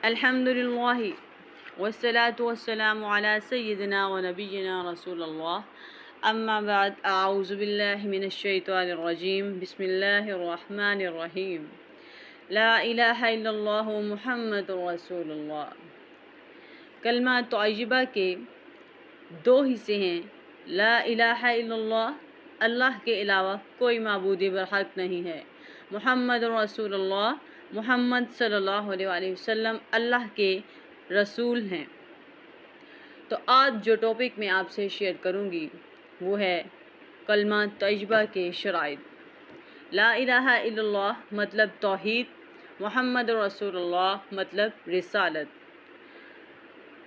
الحمد للہ والصلاة والسلام علی سیدنا و نبینا رسول اللہ اما بعد اعوذ باللہ من الشیطان الرجیم بسم اللہ الرحمن الرحیم لا الہ الا اللہ محمد رسول اللہ۔ کلمہ طیبہ کے دو حصے ہیں، لا الہ الا اللہ، اللہ کے علاوہ کوئی معبود برحق نہیں ہے، محمد رسول اللہ، محمد صلی اللہ علیہ وآلہ وسلم اللہ کے رسول ہیں۔ تو آج جو ٹاپک میں آپ سے شیئر کروں گی وہ ہے کلمہ طیبہ کے شرائط۔ لا الہ الا اللہ مطلب توحید، محمد رسول اللہ مطلب رسالت،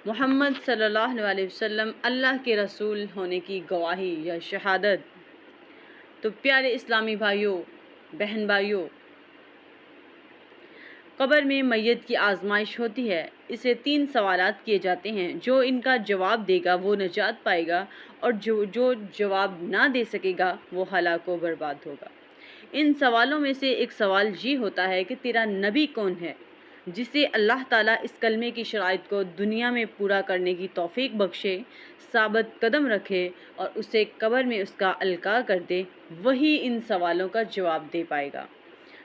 محمد صلی اللہ علیہ وسلم اللہ کے رسول ہونے کی گواہی یا شہادت۔ تو پیارے اسلامی بھائیوں، بہن بھائیوں، قبر میں میت کی آزمائش ہوتی ہے، اسے 3 سوالات کیے جاتے ہیں، جو ان کا جواب دے گا وہ نجات پائے گا، اور جو جواب نہ دے سکے گا وہ ہلاک و برباد ہوگا۔ ان سوالوں میں سے ایک سوال یہ ہوتا ہے کہ تیرا نبی کون ہے، جسے اللہ تعالیٰ اس کلمے کی شرائط کو دنیا میں پورا کرنے کی توفیق بخشے، ثابت قدم رکھے اور اسے قبر میں اس کا القاء کر دے، وہی ان سوالوں کا جواب دے پائے گا۔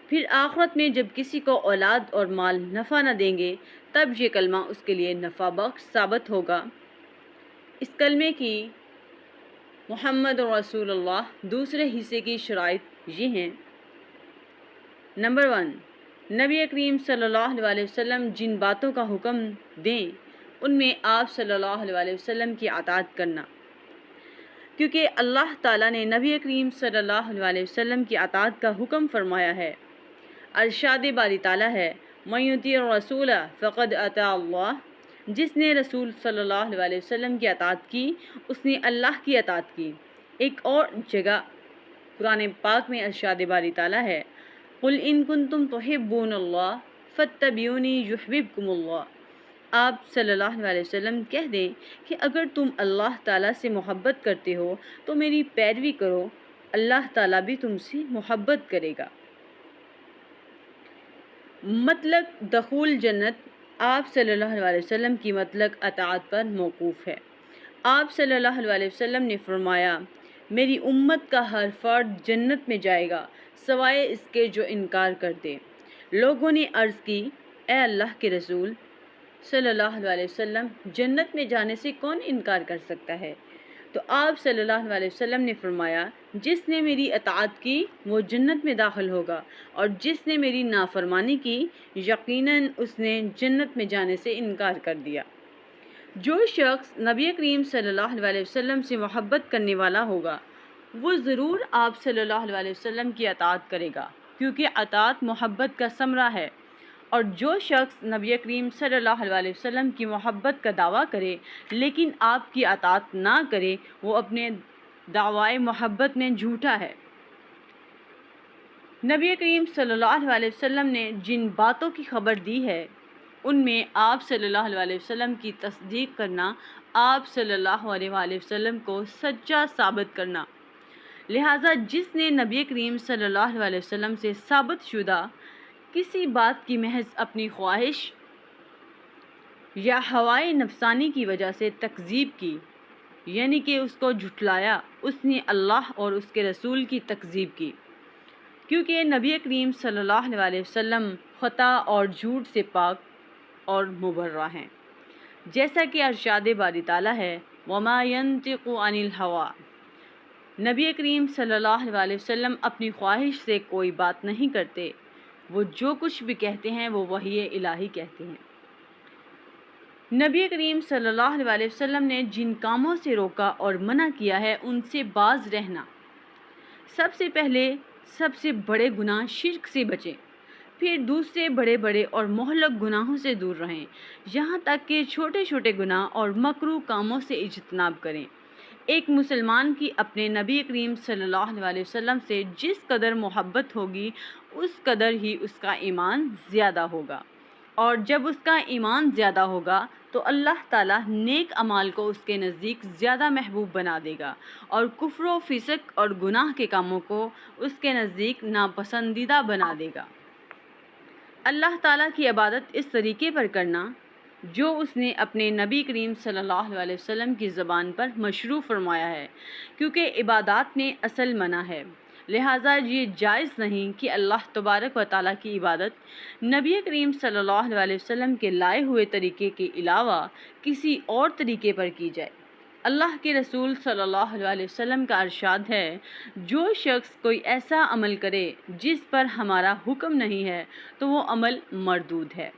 پھر آخرت میں جب کسی کو اولاد اور مال نفع نہ دیں گے، تب یہ کلمہ اس کے لیے نفع بخش ثابت ہوگا۔ اس کلمے کی محمد رسول اللہ دوسرے حصے کی شرائط یہ ہیں۔ نمبر 1، نبی کریم صلی اللہ علیہ وسلم جن باتوں کا حکم دیں ان میں آپ صلی اللہ علیہ وسلم کی اطاعت کرنا، کیونکہ اللہ تعالیٰ نے نبی کریم صلی اللہ علیہ وسلم کی اطاعت کا حکم فرمایا ہے۔ ارشاد باری تعالیٰ ہے، مَن یُطِیعِ الرَّسُولَ فَقَدْ أَطَاعَ اللَّهَ، جس نے رسول صلی اللہ علیہ وسلم کی اطاعت کی اس نے اللہ کی اطاعت کی۔ ایک اور جگہ قرآن پاک میں ارشاد باری تعالیٰ ہے، قُلْ إِن كُنتُمْ تُحِبُّونَ اللَّهَ فَاتَّبِعُونِی یُحْبِبْکُمُ اللَّهُ۔ آپ صلی اللہ علیہ وسلم کہہ دیں کہ اگر تم اللہ تعالیٰ سے محبت کرتے ہو تو میری پیروی کرو، اللہ تعالیٰ بھی تم سے محبت کرے گا۔ مطلق دخول جنت آپ صلی اللہ علیہ وسلم کی مطلق اطاعت پر موقوف ہے۔ آپ صلی اللہ علیہ وسلم نے فرمایا، میری امت کا ہر فرد جنت میں جائے گا سوائے اس کے جو انکار کر دے۔ لوگوں نے عرض کی، اے اللہ کے رسول صلی اللہ علیہ وسلم، جنت میں جانے سے کون انکار کر سکتا ہے؟ تو آپ صلی اللہ علیہ وسلم نے فرمایا، جس نے میری اطاعت کی وہ جنت میں داخل ہوگا، اور جس نے میری نافرمانی کی یقیناً اس نے جنت میں جانے سے انکار کر دیا۔ جو شخص نبی کریم صلی اللہ علیہ وسلم سے محبت کرنے والا ہوگا وہ ضرور آپ صلی اللہ علیہ وسلم کی اطاعت کرے گا، کیونکہ اطاعت محبت کا ثمرہ ہے۔ اور جو شخص نبی کریم صلی اللہ علیہ وسلم کی محبت کا دعویٰ کرے لیکن آپ کی اطاعت نہ کرے، وہ اپنے دعوی محبت میں جھوٹا ہے۔ نبی کریم صلی اللہ علیہ وسلم نے جن باتوں کی خبر دی ہے ان میں آپ صلی اللہ علیہ وسلم کی تصدیق کرنا، آپ صلی اللہ علیہ وسلم کو سچا ثابت کرنا۔ لہٰذا جس نے نبی کریم صلی اللہ علیہ وسلم سے ثابت شدہ کسی بات کی محض اپنی خواہش یا ہوائے نفسانی کی وجہ سے تکذیب کی، یعنی کہ اس کو جھٹلایا، اس نے اللہ اور اس کے رسول کی تکذیب کی، کیونکہ نبی کریم صلی اللہ علیہ وسلم خطا اور جھوٹ سے پاک اور مبرہ ہیں، جیسا کہ ارشاد باری تعالیٰ ہے، وَمَا يَنطِقُ عَنِ الْهَوَىٰ۔ نبی کریم صلی اللہ علیہ وسلم اپنی خواہش سے کوئی بات نہیں کرتے، وہ جو کچھ بھی کہتے ہیں وہ وحی الہی کہتے ہیں۔ نبی کریم صلی اللہ علیہ وسلم نے جن کاموں سے روکا اور منع کیا ہے ان سے باز رہنا۔ سب سے پہلے سب سے بڑے گناہ شرک سے بچیں، پھر دوسرے بڑے بڑے اور مہلک گناہوں سے دور رہیں، یہاں تک کہ چھوٹے چھوٹے گناہ اور مکروہ کاموں سے اجتناب کریں۔ ایک مسلمان کی اپنے نبی کریم صلی اللہ علیہ وسلم سے جس قدر محبت ہوگی اس قدر ہی اس کا ایمان زیادہ ہوگا، اور جب اس کا ایمان زیادہ ہوگا تو اللہ تعالیٰ نیک اعمال کو اس کے نزدیک زیادہ محبوب بنا دے گا، اور کفر و فسق اور گناہ کے کاموں کو اس کے نزدیک ناپسندیدہ بنا دے گا۔ اللہ تعالیٰ کی عبادت اس طریقے پر کرنا جو اس نے اپنے نبی کریم صلی اللہ علیہ وسلم کی زبان پر مشروع فرمایا ہے، کیونکہ عبادات میں اصل منع ہے، لہٰذا یہ جائز نہیں کہ اللہ تبارک و تعالیٰ کی عبادت نبی کریم صلی اللہ علیہ وسلم کے لائے ہوئے طریقے کے علاوہ کسی اور طریقے پر کی جائے۔ اللہ کے رسول صلی اللہ علیہ وسلم کا ارشاد ہے، جو شخص کوئی ایسا عمل کرے جس پر ہمارا حکم نہیں ہے تو وہ عمل مردود ہے۔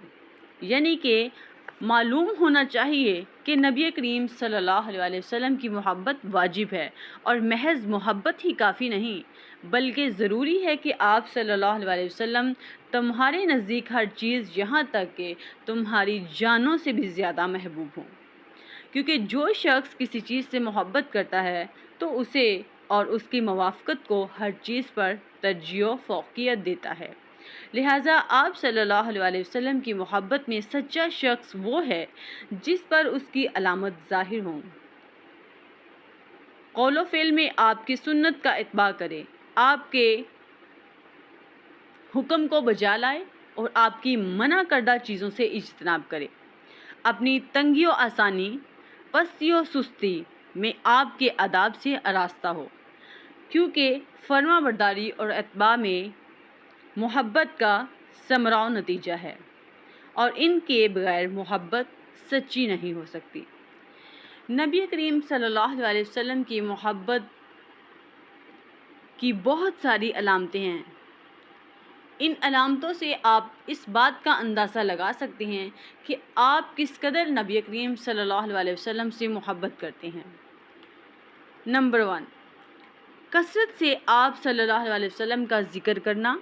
یعنی کہ معلوم ہونا چاہیے کہ نبی کریم صلی اللہ علیہ وسلم کی محبت واجب ہے، اور محض محبت ہی کافی نہیں بلکہ ضروری ہے کہ آپ صلی اللہ علیہ وسلم تمہارے نزدیک ہر چیز، یہاں تک کہ تمہاری جانوں سے بھی زیادہ محبوب ہوں، کیونکہ جو شخص کسی چیز سے محبت کرتا ہے تو اسے اور اس کی موافقت کو ہر چیز پر ترجیح و فوقیت دیتا ہے۔ لہٰذا آپ صلی اللہ علیہ وسلم کی محبت میں سچا شخص وہ ہے جس پر اس کی علامت ظاہر ہوں، قول و فعل میں آپ کی سنت کا اتباع کرے، آپ کے حکم کو بجا لائے اور آپ کی منع کردہ چیزوں سے اجتناب کرے، اپنی تنگی و آسانی، پستی و سستی میں آپ کے آداب سے آراستہ ہو، کیونکہ فرما برداری اور اتباع میں محبت کا ثمرہ و نتیجہ ہے، اور ان کے بغیر محبت سچی نہیں ہو سکتی۔ نبی کریم صلی اللہ علیہ وسلم کی محبت کی بہت ساری علامتیں ہیں۔ ان علامتوں سے آپ اس بات کا اندازہ لگا سکتے ہیں کہ آپ کس قدر نبی کریم صلی اللہ علیہ وسلم سے محبت کرتے ہیں۔ نمبر 1، کثرت سے آپ صلی اللہ علیہ وسلم کا ذکر کرنا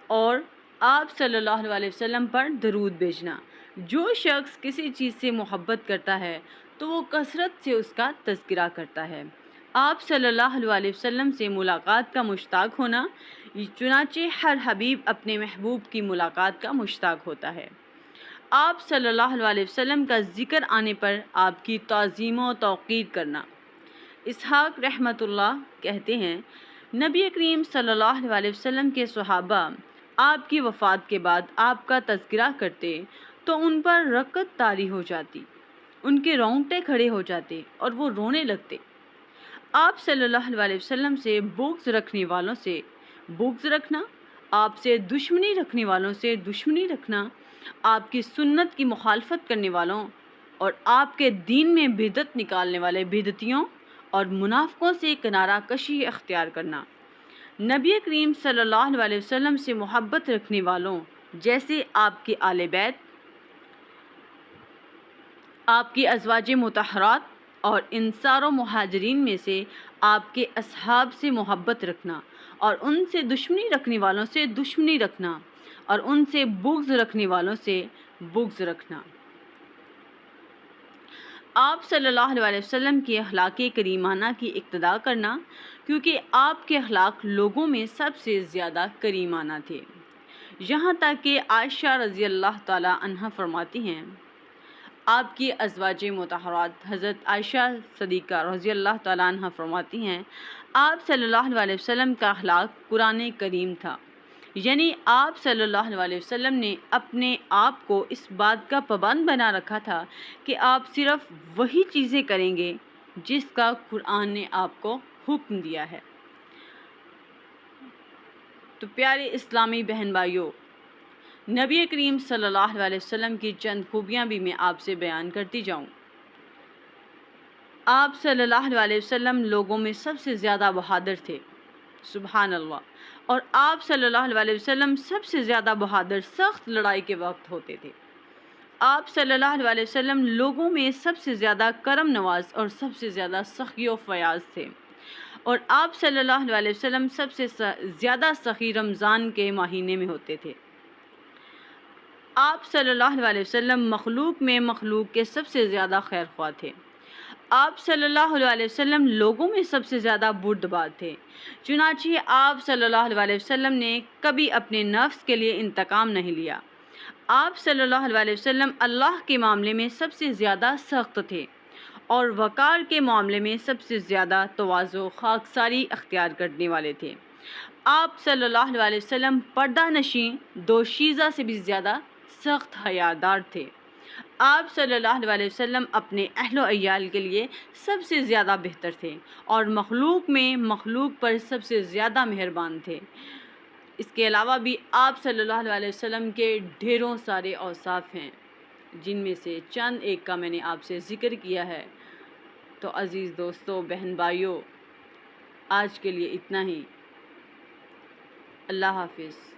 اور آپ صلی اللہ علیہ وسلم پر درود بھیجنا۔ جو شخص کسی چیز سے محبت کرتا ہے تو وہ کثرت سے اس کا تذکرہ کرتا ہے۔ آپ صلی اللہ علیہ وسلم سے ملاقات کا مشتاق ہونا، چنانچہ ہر حبیب اپنے محبوب کی ملاقات کا مشتاق ہوتا ہے۔ آپ صلی اللہ علیہ وسلم کا ذکر آنے پر آپ کی تعظیم و توقیر کرنا۔ اسحاق رحمۃ اللہ کہتے ہیں، نبی کریم صلی اللہ علیہ وسلم کے صحابہ آپ کی وفات کے بعد آپ کا تذکرہ کرتے تو ان پر رقت طاری ہو جاتی، ان کے رونگٹے کھڑے ہو جاتے اور وہ رونے لگتے۔ آپ صلی اللہ علیہ وسلم سے بغض رکھنے والوں سے بغض رکھنا، آپ سے دشمنی رکھنے والوں سے دشمنی رکھنا، آپ کی سنت کی مخالفت کرنے والوں اور آپ کے دین میں بدعت نکالنے والے بدعتیوں اور منافقوں سے کنارہ کشی اختیار کرنا، نبی کریم صلی اللہ علیہ وسلم سے محبت رکھنے والوں جیسے آپ کے آل بیت، آپ کی ازواج مطہرات اور انصار و مہاجرین میں سے آپ کے اصحاب سے محبت رکھنا، اور ان سے دشمنی رکھنے والوں سے دشمنی رکھنا، اور ان سے بغض رکھنے والوں سے بغض رکھنا۔ آپ صلی اللہ علیہ وسلم کے اخلاق کریمانہ کی اقتداء کرنا، کیونکہ آپ کے اخلاق لوگوں میں سب سے زیادہ کریمانہ تھے، یہاں تک کہ عائشہ رضی اللہ تعالی عنہا فرماتی ہیں، آپ کی ازواج مطہرات حضرت عائشہ صدیقہ رضی اللہ تعالیٰ عنہ فرماتی ہیں، آپ صلی اللہ علیہ وسلم کا اخلاق قرآن کریم تھا، یعنی آپ صلی اللہ علیہ وسلم نے اپنے آپ کو اس بات کا پابند بنا رکھا تھا کہ آپ صرف وہی چیزیں کریں گے جس کا قرآن نے آپ کو حکم دیا ہے۔ تو پیارے اسلامی بہن بھائیوں، نبی کریم صلی اللہ علیہ وسلم کی چند خوبیاں بھی میں آپ سے بیان کرتی جاؤں۔ آپ صلی اللہ علیہ وسلم لوگوں میں سب سے زیادہ بہادر تھے، سبحان اللہ، اور آپ صلی اللہ علیہ وسلم سب سے زیادہ بہادر سخت لڑائی کے وقت ہوتے تھے۔ آپ صلی اللہ علیہ وسلم لوگوں میں سب سے زیادہ کرم نواز اور سب سے زیادہ سخی و فیاض تھے، اور آپ صلی اللہ علیہ وسلم سب سے زیادہ سخی رمضان کے مہینے میں ہوتے تھے۔ آپ صلی اللہ علیہ وسلم مخلوق میں مخلوق کے سب سے زیادہ خیر خواہ تھے۔ آپ صلی اللہ علیہ وسلم لوگوں میں سب سے زیادہ بردبار تھے، چنانچہ آپ صلی اللہ علیہ وسلم نے کبھی اپنے نفس کے لیے انتقام نہیں لیا۔ آپ صلی اللہ علیہ وسلم اللہ کے معاملے میں سب سے زیادہ سخت تھے، اور وقار کے معاملے میں سب سے زیادہ تواضع و خاکساری اختیار کرنے والے تھے۔ آپ صلی اللہ علیہ وسلم پردہ نشین دوشیزہ سے بھی زیادہ سخت حیادار تھے۔ آپ صلی اللہ علیہ وسلم اپنے اہل و عیال کے لیے سب سے زیادہ بہتر تھے اور مخلوق میں مخلوق پر سب سے زیادہ مہربان تھے۔ اس کے علاوہ بھی آپ صلی اللہ علیہ وسلم کے ڈھیروں سارے اوصاف ہیں، جن میں سے چند ایک کا میں نے آپ سے ذکر کیا ہے۔ تو عزیز دوستو، بہن بھائیوں، آج کے لیے اتنا ہی۔ اللہ حافظ۔